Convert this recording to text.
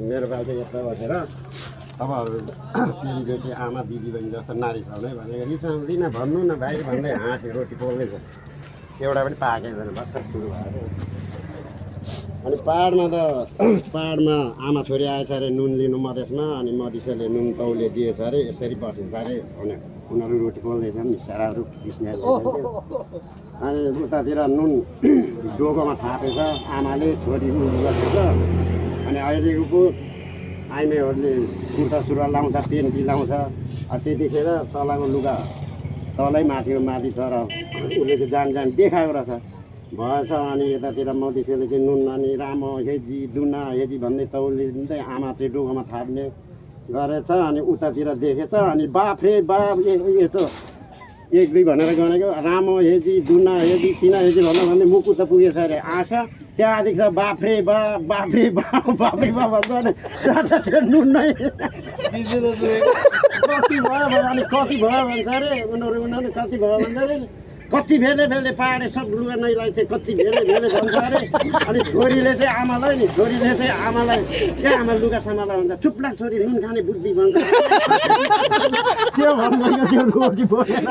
मेरो बाल चाहिँ यस्तो बसेर तपाईँहरू चेलीबेटी आमा दिदीबहिनी जस्तो नारी छ भने भनेको रिसाउँदिन भन्नु न भाइ भन्दै हाँस्यो रोटी पोल्दैछ एउटा पनि पाकेको छैन भर्खर सुरु भएको अनि पाहाडमा आमा छोरी आएछ अरे नुन लिनु मधेसमा अनि मधेसले नुन तौले दिएछ अरे यसरी बसेछ अरे भने उनीहरू रोटी पोल्दैछन् साराहरू पिस्ने अनि उतातिर नुन डोकोमा थापेछ आमाले छोरी नुन बसेछ अनि अहिलेको पो आइमेहरूले कुर्ता सुरुवाल लाउँछ पेन्टी लाउँछ त्यतिखेर तलको लुगा तलै माथि छ र उसले चाहिँ जान देखाएको रहेछ भएछ अनि यतातिर मधेसीले चाहिँ नुन अनि रामो हेजी दुना हेजी भन्दै तौलिँदै आमा चाहिँ डोकोमा थाप्ने गरेछ अनि उतातिर देखेछ अनि बाफ रे बाफ यसो एक दुई भनेर गनेको रामो हेजी दुना हेजी तिना हेजी भन्दै मुकु त पुगेछ अरे आँखा त्यहाँदेखि छ बाफ रे बाफ रे भन्छ अनि नुन नै कति भयो अनि कति भयो भन्छ अरे उनीहरू कति भयो भन्छ अरे कति भेले पाहाडे सब लुगा नैलाई चाहिँ कति भेले भन्छ अरे अनि छोरीले चाहिँ आमालाई क्या आमा लुगा सामालाई भन्छ चुप्ला छोरी नुन खाने बुद्धि भन्छ त्यो भन्दैन त्यो रोटी बोकेर